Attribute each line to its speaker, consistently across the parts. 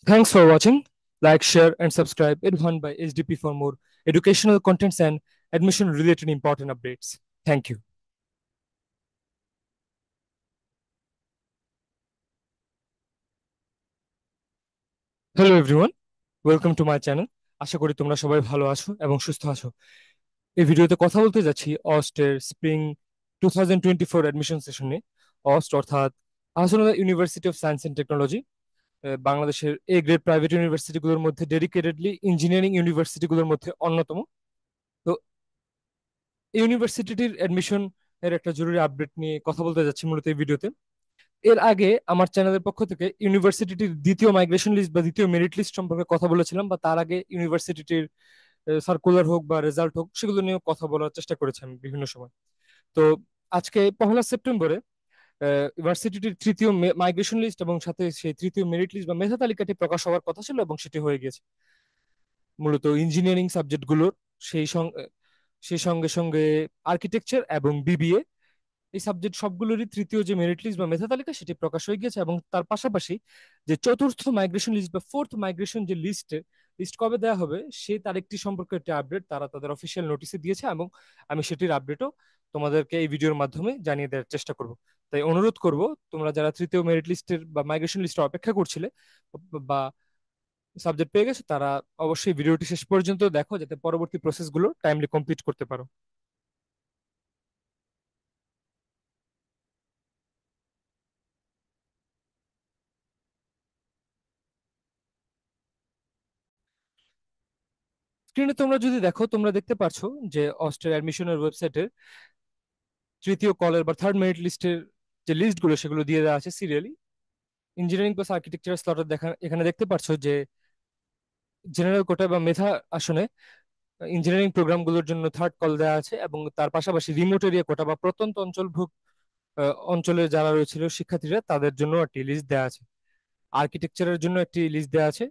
Speaker 1: Thanks for watching. Like, share, and subscribe. Irfan by HDP for more educational contents and admission related important updates. Thank you. Hello everyone, welcome to my channel. আশা করি তোমরা সবাই ভালো আছো এবং সুস্থ আছো। এই ভিডিওতে কথা বলতে যাচ্ছি অস্টের স্প্রিং 2024 অ্যাডমিশন সেশন নিয়ে। অস্ট অর্থাৎ Ahsanullah university of science and technology, বাংলাদেশের এ গ্রেড প্রাইভেট ইউনিভার্সিটিগুলোর মধ্যে ডেডিকেটেডলি ইঞ্জিনিয়ারিং ইউনিভার্সিটিগুলোর মধ্যে অন্যতম। তো এই ইউনিভার্সিটিটির অ্যাডমিশন এর একটা জরুরি আপডেট নিয়ে কথা বলতে যাচ্ছি মূলত এই ভিডিওতে। এর আগে আমার চ্যানেলের পক্ষ থেকে ইউনিভার্সিটিটির দ্বিতীয় মাইগ্রেশন লিস্ট বা দ্বিতীয় মেরিট লিস্ট সম্পর্কে কথা বলেছিলাম, বা তার আগে ইউনিভার্সিটিটির সার্কুলার হোক বা রেজাল্ট হোক, সেগুলো নিয়ে কথা বলার চেষ্টা করেছি আমি বিভিন্ন সময়। তো আজকে 1 সেপ্টেম্বরে ইউনিভার্সিটিটির তৃতীয় মাইগ্রেশন লিস্ট এবং সাথে সেই তৃতীয় মেরিট লিস্ট বা মেধা তালিকাটি প্রকাশ হওয়ার কথা ছিল, এবং সেটি হয়ে গেছে। মূলত ইঞ্জিনিয়ারিং সাবজেক্টগুলোর সেই সঙ্গে সেই সঙ্গে সঙ্গে আর্কিটেকচার এবং বিবিএ, এই সাবজেক্ট সবগুলোরই তৃতীয় যে মেরিট লিস্ট বা মেধা তালিকা সেটি প্রকাশ হয়ে গিয়েছে। এবং তার পাশাপাশি যে চতুর্থ মাইগ্রেশন লিস্ট বা ফোর্থ মাইগ্রেশন যে লিস্ট কবে দেওয়া হবে সেই তারিখটি সম্পর্কে একটা আপডেট তারা তাদের অফিসিয়াল নোটিশে দিয়েছে, এবং আমি সেটির আপডেটও তোমাদেরকে এই ভিডিওর মাধ্যমে জানিয়ে দেওয়ার চেষ্টা করব। তাই অনুরোধ করব, তোমরা যারা তৃতীয় মেরিট লিস্টের বা মাইগ্রেশন লিস্টের অপেক্ষা করছিলে বা সাবজেক্ট পেয়ে গেছো, তারা অবশ্যই ভিডিওটি শেষ পর্যন্ত দেখো, যাতে পরবর্তী প্রসেসগুলো টাইমলি কমপ্লিট করতে পারো। স্ক্রিনে তোমরা যদি দেখো, তোমরা দেখতে পারছো যে অস্ট্রেলিয়া অ্যাডমিশনের ওয়েবসাইটের তৃতীয় কলের বা থার্ড মেরিট লিস্টের যে লিস্টগুলো সেগুলো দিয়ে দেওয়া আছে সিরিয়ালি। ইঞ্জিনিয়ারিং প্লাস আর্কিটেকচার স্লটের দেখা এখানে দেখতে পারছো যে জেনারেল কোটা বা মেধা আসনে ইঞ্জিনিয়ারিং প্রোগ্রামগুলোর জন্য থার্ড কল দেওয়া আছে, এবং তার পাশাপাশি রিমোট এরিয়া কোটা বা প্রত্যন্ত অঞ্চলে যারা রয়েছিল শিক্ষার্থীরা, তাদের জন্য একটি লিস্ট দেওয়া আছে। আর্কিটেকচারের জন্য একটি লিস্ট দেওয়া আছে,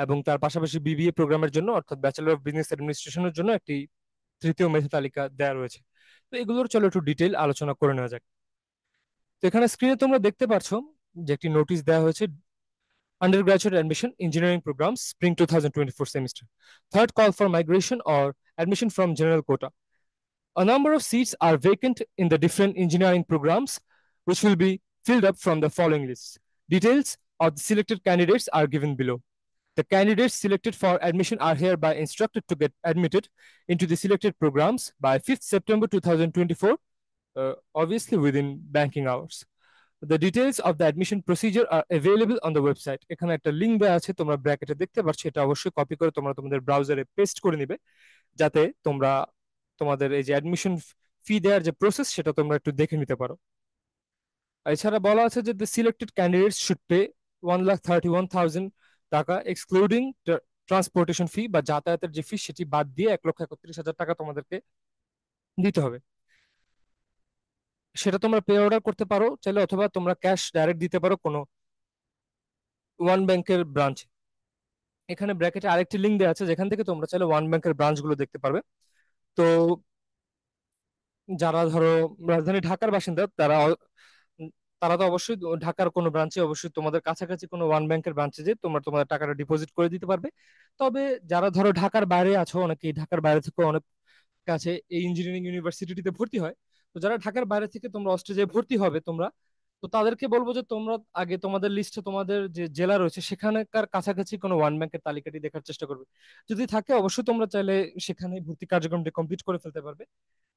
Speaker 1: এবং তার পাশাপাশি বিবিএ প্রোগ্রামের জন্য অর্থাৎ ব্যাচেলর অফ বিজনেস অ্যাডমিনিস্ট্রেশনের জন্য একটি তৃতীয় মেধা তালিকা দেওয়া রয়েছে। তো এগুলোর চলো একটু ডিটেইল আলোচনা করে নেওয়া যাক। তো এখানে স্ক্রিনে তোমরা দেখতে পারছো যে একটি নোটিশ দেওয়া হয়েছে, undergraduate admission engineering programs spring 2024 semester, third call for migration or admission from general quota. A number of seats are vacant in the different engineering programs, which will be filled up from the following lists. Details of the selected candidates are given below. The candidates selected for admission are hereby instructed to get admitted into the selected programs by 5th September 2024, obviously within banking hours. The details of the admission procedure are available on the website. এখানে একটা link দেওয়া আছে, তোমরা ব্র্যাকেটে দেখতে পাচ্ছ। এটা অবশ্যই কপি করে তোমরা তোমাদের ব্রাউজারে পেস্ট করে নিবে, যাতে তোমরা তোমাদের এই যে অ্যাডমিশন ফি দেওয়ার যে প্রসেস সেটা তোমরা একটু দেখে নিতে পারো। এছাড়া বলা আছে যে the selected candidates should pay 1,31,000 টাকা এক্সক্লুডিং ট্রান্সপোর্টেশন ফি, বা যাতায়াতের যে ফি সেটি বাদ দিয়ে 1,31,000 টাকা তোমাদেরকে দিতে হবে। সেটা তোমরা পে অর্ডার করতে পারো চাইলে, অথবা তোমরা ক্যাশ ডাইরেক্ট দিতে পারো কোনো ওয়ান ব্যাংকের ব্রাঞ্চে। এখানে ব্র্যাকেটে আরেকটি লিংক দেওয়া আছে, যেখান থেকে তোমরা চাইলে ওয়ান ব্যাংকের ব্রাঞ্চ গুলো দেখতে পারবে। তো যারা ধরো রাজধানী ঢাকার বাসিন্দা, উম, তারা তো অবশ্যই ঢাকার কোনো ব্রাঞ্চে, অবশ্যই তোমাদের কাছাকাছি কোনো ওয়ান ব্যাংকের ব্রাঞ্চে যে তোমরা তোমাদের টাকাটা ডিপোজিট করে দিতে পারবে। তবে যারা ধরো ঢাকার বাইরে আছো, অনেকেই ঢাকার বাইরে থেকে অনেক কাছে এই ইঞ্জিনিয়ারিং ইউনিভার্সিটিতে ভর্তি হয়। তো যারা ঢাকার বাইরে থেকে তোমরা অস্ট্রেলিয়ায় ভর্তি হবে তোমরা, তো তাদেরকে বলবো যে তোমরা আগে তোমাদের লিস্টে তোমাদের যে জেলা রয়েছে সেখানকার কাছাকাছি কোনো ওয়ান ব্যাংকের তালিকাটি দেখার চেষ্টা করবে। যদি থাকে অবশ্যই তোমরা চাইলে সেখানে ভর্তি কার্যক্রমটি কমপ্লিট করে ফেলতে পারবে।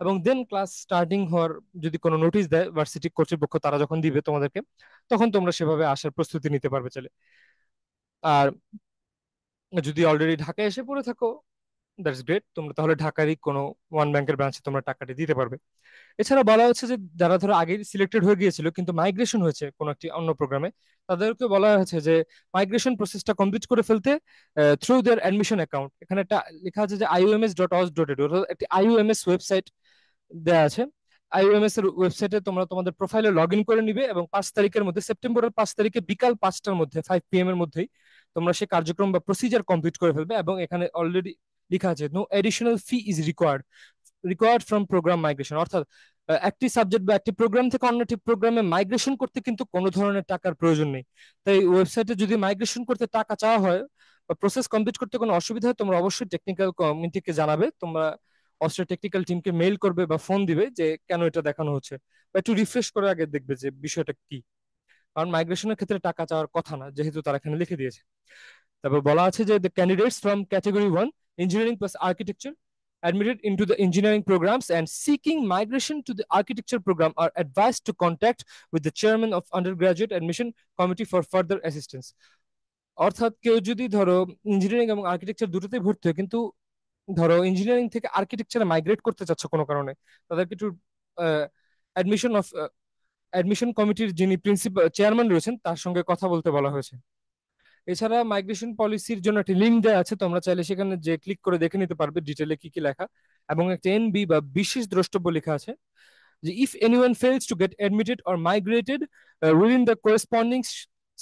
Speaker 1: এবং দেন ক্লাস স্টার্টিং হওয়ার যদি কোনো নোটিশ দেয় ভার্সিটি কর্তৃপক্ষ, তারা যখন দিবে তোমাদেরকে, তখন তোমরা সেভাবে আসার প্রস্তুতি নিতে পারবে চাইলে। আর যদি অলরেডি ঢাকায় এসে পড়ে থাকো, দ্যাটস গ্রেট, তোমরা তাহলে ঢাকারই কোনো ওয়ান ব্যাংকের ব্রাঞ্চে তোমরা টাকাটি দিতে পারবে। এছাড়া বলা হচ্ছে যে যারা ধরো আগে সিলেক্টেড হয়ে গিয়েছিল কিন্তু মাইগ্রেশন হয়েছে কোনো একটি অন্য প্রোগ্রামে, তাদেরকে বলা হয়েছে যে মাইগ্রেশন প্রসেসটা কমপ্লিট করে ফেলতে থ্রু দেয়ার অ্যাডমিশন অ্যাকাউন্ট। এখানে একটা লেখা আছে যে iums.os.edu, অর্থাৎ একটি আইইউএমএস ওয়েবসাইট দেওয়া আছে। আইইউএমএস এর ওয়েবসাইটে তোমরা তোমাদের প্রোফাইলে লগ ইন করে নিবে, এবং 5 তারিখের মধ্যে, সেপ্টেম্বরের 5 তারিখে বিকাল 5টার মধ্যে, 5 PM এর মধ্যেই তোমরা সেই কার্যক্রম বা প্রসিজার কমপ্লিট করে ফেলবে। এবং এখানে অলরেডি লেখা আছে no additional fee is required from program migration, অর্থাৎ একটি সাবজেক্ট বা একটি প্রোগ্রাম থেকে অন্য একটি প্রোগ্রামে মাইগ্রেশন করতে কিন্তু কোনো ধরনের টাকার প্রয়োজন নেই। তাই ওয়েবসাইটে যদি মাইগ্রেশন করতে টাকা চাওয়া হয় বা প্রসেস কমপ্লিট করতে কোনো অসুবিধা হয়, তোমরা অবশ্যই টেকনিক্যাল কমিটিকে জানাবে। তোমরা অস্ট্রিয়া টেকনিক্যাল টিমকে মেইল করবে বা ফোন দিবে যে কেন এটা দেখানো হচ্ছে, বা একটু রিফ্রেশ করে আগে দেখবে যে বিষয়টা কি। কারণ মাইগ্রেশনের ক্ষেত্রে টাকা চাওয়ার কথা না, যেহেতু তারা এখানে লিখে দিয়েছে। তারপর বলা আছে যে the candidates from category 1 engineering plus architecture admitted into the engineering programs and seeking migration to the architecture program are advised to contact with the chairman of undergraduate admission committee for further assistance। অর্থাৎ কেউ যদি ধরো engineering এবং architecture দুটোতেই ভর্তি হয়, কিন্তু ধরো ইঞ্জিনিয়ারিং থেকে আর্কিটেকচারে মাইগ্রেট করতে চাচ্ছ কোনো কারণে, তাদেরকে একটু অ্যাডমিশন অফ অ্যাডমিশন কমিটির যিনি প্রিন্সিপাল চেয়ারম্যান রয়েছেন তার সঙ্গে কথা বলতে বলা হয়েছে। এছাড়া মাইগ্রেশন পলিসির জন্য একটি লিঙ্ক দেওয়া আছে, তোমরা চাইলে সেখানে যে ক্লিক করে দেখে নিতে পারবে ডিটেলে কি কি লেখা। এবং একটা এনবি বা বিশেষ দ্রষ্টব্য লেখা আছে যে if anyone fails to get admitted or migrated within the corresponding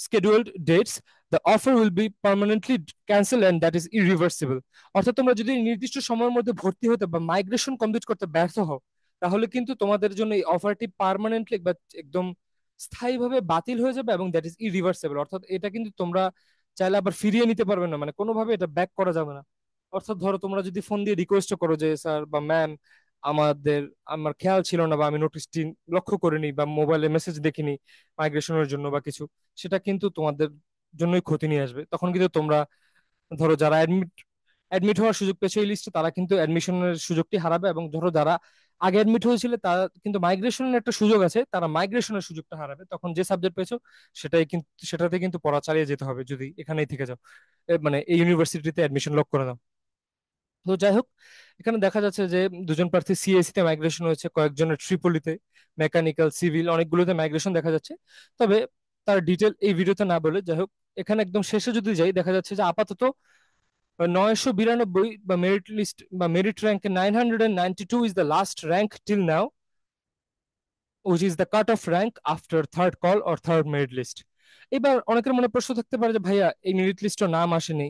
Speaker 1: scheduled dates, the offer will be permanently cancelled and that is irreversible। অর্থাৎ তোমরা যদি নির্দিষ্ট সময়ের মধ্যে ভর্তি হতে বা মাইগ্রেশন কমপ্লিট করতে ব্যর্থ হও, তাহলে কিন্তু তোমাদের জন্য এই অফারটি পার্মানেন্টলি বা একদম স্থায়ীভাবে বাতিল হয়ে যাবে, এবং দ্যাট ইজ ইরিভার্সেবল। অর্থাৎ এটা কিন্তু তোমরা চাইলে আবার ফিরিয়ে নিতে পারবে না, মানে কোনোভাবে এটা ব্যাক করা যাবে না। অর্থাৎ ধরো তোমরা যদি ফোন দিয়ে রিকোয়েস্ট করো যে স্যার বা ম্যাম, আমাদের আমার খেয়াল ছিল না বা আমি নোটিশটি লক্ষ্য করিনি বা মোবাইলে মেসেজ দেখিনি মাইগ্রেশনের জন্য বা কিছু, সেটা কিন্তু তোমাদের জন্যই ক্ষতি নিয়ে আসবে। তখন কিন্তু তোমরা ধরো যারা অ্যাডমিট হওয়ার সুযোগ পেয়েছে এই লিস্টে, তারা কিন্তু অ্যাডমিশনের সুযোগটি হারাবে, এবং ধরো যারা আগে অ্যাডমিট হয়েছিল তারা কিন্তু মাইগ্রেশনের একটা সুযোগ আছে, তারা মাইগ্রেশনের সুযোগটা হারাবে। তখন যে সাবজেক্ট পেয়েছো সেটাই কিন্তু সেটাতে কিন্তু পড়া চালিয়ে যেতে হবে যদি এখানেই থেকে যাও, মানে এই ইউনিভার্সিটিতে অ্যাডমিশন লক করে দাও। তো যাই হোক, এখানে দেখা যাচ্ছে যে দুজন প্রার্থী সিএসসি তে মাইগ্রেশন হয়েছে, কয়েকজনের ট্রিপলিতে, মেকানিক্যাল, সিভিল অনেকগুলোতে মাইগ্রেশন দেখা যাচ্ছে। তবে তার ডিটেল এই ভিডিওতে না বলে, যাই হোক, এখানে একদম শেষে যদি যাই দেখা যাচ্ছে যে আপাতত 992 বা মেরিট লিস্ট বা মেরিট র্যাঙ্কে 992 is the last rank till now, which is the cut off rank after third call or third merit list. এবার অনেকের মনে প্রশ্ন থাকতে পারে যে ভাইয়া এই মেরিট লিস্টের নাম আসেনি,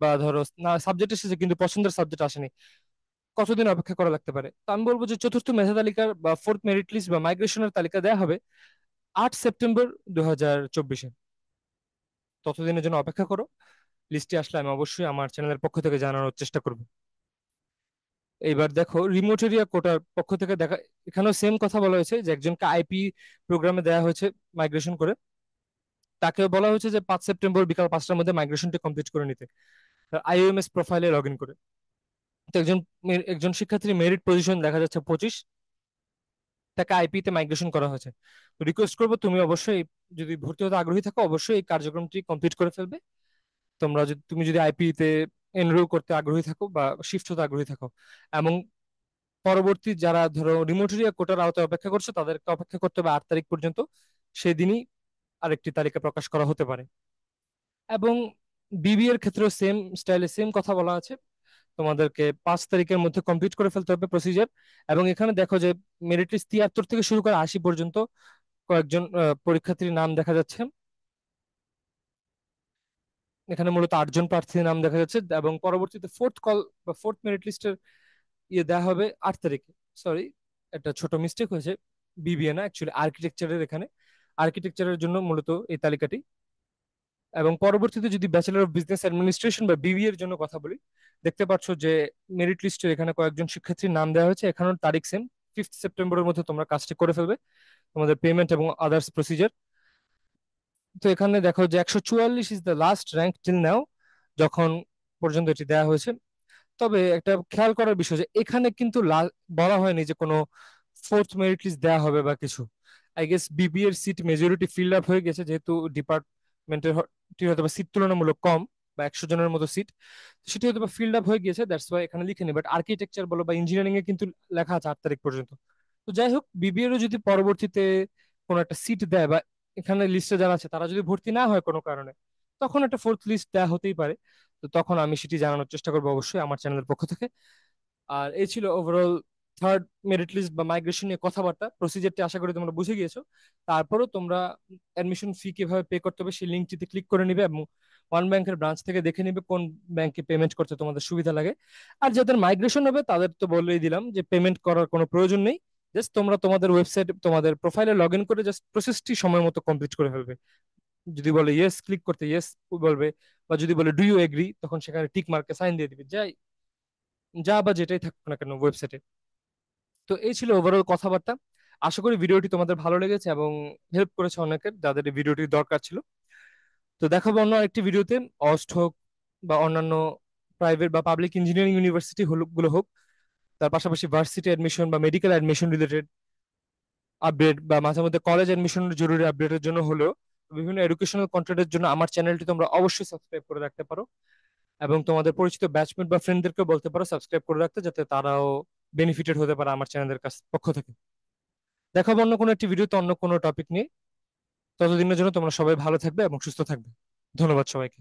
Speaker 1: বা ধরো না সাবজেক্ট এসেছে কিন্তু পছন্দের সাবজেক্ট আসেনি, কতদিন অপেক্ষা করা লাগতে পারে? তো আমি বলবো যে চতুর্থ মেধা তালিকার বা ফোর্থ মেরিট লিস্ট বা মাইগ্রেশনের তালিকা দেওয়া হবে 8 সেপ্টেম্বর 2024-এ। ততদিনের জন্য অপেক্ষা করো। লিস্টে আসলে আমি অবশ্যই আমার চ্যানেলের পক্ষ থেকে জানানোর চেষ্টা করব। এইবার দেখো রিমোট এরিয়া কোটার পক্ষ থেকে দেখা, এখানেও সেম কথা বলা হয়েছে যে একজনকে আইপি প্রোগ্রামে দেওয়া হয়েছে মাইগ্রেশন করে, তাকে বলা হয়েছে যে 5 সেপ্টেম্বর বিকাল 5টার মধ্যে মাইগ্রেশনটি কমপ্লিট করে নিতে আইওএমএস প্রোফাইলে লগ ইন করে। তো একজন শিক্ষার্থীর মেরিট পজিশন দেখা যাচ্ছে 25, তাকে আইপি তে মাইগ্রেশন করা হয়েছে। তো রিকোয়েস্ট করবো তুমি অবশ্যই যদি ভর্তি হতে আগ্রহী থাকো অবশ্যই এই কার্যক্রমটি কমপ্লিট করে ফেলবে। তুমি যদি আইপি তে এনরোল করতে আগ্রহী থাকো বা শিফট হতে আগ্রহী থাকো, এবং পরবর্তী যারা ধরো রিমোট এরিয়া কোটার আওতায় অপেক্ষা করছো তাদেরকে অপেক্ষা করতে হবে 8 তারিখ পর্যন্ত, সেদিনই আরেকটি তালিকা প্রকাশ করা হতে পারে। এবং বিবি এর ক্ষেত্রেও সেম স্টাইলে সেম কথা বলা আছে, তোমাদেরকে 5 তারিখের মধ্যে কমপ্লিট করে ফেলতে হবে প্রসিজার। এবং এখানে দেখো যে মেরিট লিস্ট 73 থেকে শুরু করে 80 পর্যন্ত কয়েকজন পরীক্ষার্থীর নাম দেখা যাচ্ছে। এখানে মূলত 8 জন প্রার্থীর নাম দেখা যাচ্ছে, এবং পরবর্তীতে ফোর্থ কল বা ফোর্থ মেরিট লিস্টের দেওয়া হবে 8 তারিখে। সরি, একটা ছোট মিস্টেক হয়েছে, বিবিএ না অ্যাকচুয়ালি আর্কিটেকচারের, এখানে আর্কিটেকচারের জন্য মূলত এই তালিকাটি। এবং পরবর্তীতে যদি ব্যাচেলর অফ বিজনেস অ্যাডমিনিস্ট্রেশন বা বিবিএ এর জন্য কথা বলি, দেখতে পাচ্ছ যে মেরিট লিস্টের এখানে কয়েকজন শিক্ষার্থীর নাম দেওয়া হয়েছে, এখানেও তারিখ সেম, 5 সেপ্টেম্বরের মধ্যে তোমরা কাজটি করে ফেলবে, তোমাদের পেমেন্ট এবং আদার্স প্রসিজার। তো এখানে দেখো যে 144 is the last rank till নাও, যখন পর্যন্ত এটি দেওয়া হয়েছে। তবে একটা খেয়াল করার বিষয় যে এখানে কিন্তু বলা হয়নি যে কোনো ফোর্থ মেরিট লিস্ট দেওয়া হবে বা কিছু। আই গেস বিবি এর সিট মেজরিটি ফিল আপ হয়ে গেছে, যেহেতু ডিপার্টমেন্টের হয়তো বা সিট তুলনামূলক কম, বা 100 জনের মতো সিট, সেটি হয়তো বা ফিল্ড আপ হয়ে গিয়েছে, দ্যাটস ওয়াই এখানে লিখেনি। বাট আর্কিটেকচার বলো বা ইঞ্জিনিয়ারিং এ কিন্তু লেখা আছে 8 তারিখ পর্যন্ত। তো যাই হোক, বিবিএর যদি পরবর্তীতে কোনো একটা সিট দেয় বা এখানে লিস্টে যারা আছে তারা যদি ভর্তি না হয় কোনো কারণে, তখন একটা ফোর্থ লিস্ট দেওয়া হতেই পারে। তো তখন আমি সেটি জানানোর চেষ্টা করবো অবশ্যই আমার চ্যানেলের পক্ষ থেকে। আর এই ছিল ওভারঅল থার্ড মেরিট লিস্ট বা মাইগ্রেশন নিয়ে কথাবার্তা। প্রসিজারটি আশা করি তোমরা বুঝে গিয়েছো। তারপরও তোমরা অ্যাডমিশন ফি কিভাবে পে করতে হবে সেই লিঙ্কটিতে ক্লিক করে নিবে, এবং ওয়ান ব্যাংকের ব্রাঞ্চ থেকে দেখে নিবে কোন ব্যাংকে পেমেন্ট করতে তোমাদের সুবিধা লাগে। আর যাদের মাইগ্রেশন হবে তাদের তো বলেই দিলাম যে পেমেন্ট করার কোনো প্রয়োজন নেই, জাস্ট তোমরা তোমাদের ওয়েবসাইট তোমাদের প্রোফাইলে লগ ইন করে জাস্ট প্রসেসটি সময় মতো কমপ্লিট করে ফেলবে। যদি বলে ইয়েস ক্লিক করতে ইয়েস বলবে, বা যদি বলে ডু ইউ এগ্রি তখন সেখানে টিক মার্কে সাইন দিয়ে দিবে, যাই যা বা যেটাই থাকুক না কেন ওয়েবসাইটে। তো এই ছিল ওভারঅল কথাবার্তা। আশা করি ভিডিওটি তোমাদের ভালো লেগেছে এবং হেল্প করেছে অনেকের যাদের এই ভিডিওটি দরকার ছিল। তো দেখাবো অন্য একটি ভিডিওতে। অস্ট হোক বা অন্যান্য প্রাইভেট বা পাবলিক ইঞ্জিনিয়ারিং ইউনিভার্সিটি গুলো হোক, তার পাশাপাশি ভার্সিটি অ্যাডমিশন বা মেডিকেল অ্যাডমিশন রিলেটেড আপডেট, বা মাঝে মধ্যে কলেজ অ্যাডমিশনের জরুরি আপডেটের জন্য হলেও বিভিন্ন এডুকেশনাল কন্টেন্টের জন্য আমার চ্যানেলটি তোমরা অবশ্যই সাবস্ক্রাইব করে রাখতে পারো। এবং তোমাদের পরিচিত ব্যাচমেট বা ফ্রেন্ডদেরকে বলতে পারো সাবস্ক্রাইব করে রাখতে, যাতে তারাও বেনিফিটেড হতে পারে আমার চ্যানেলের পক্ষ থেকে। দেখাবো অন্য কোনো একটি ভিডিওতে অন্য কোনো টপিক নিয়ে। ততদিনের জন্য তোমরা সবাই ভালো থাকবে এবং সুস্থ থাকবে। ধন্যবাদ সবাইকে।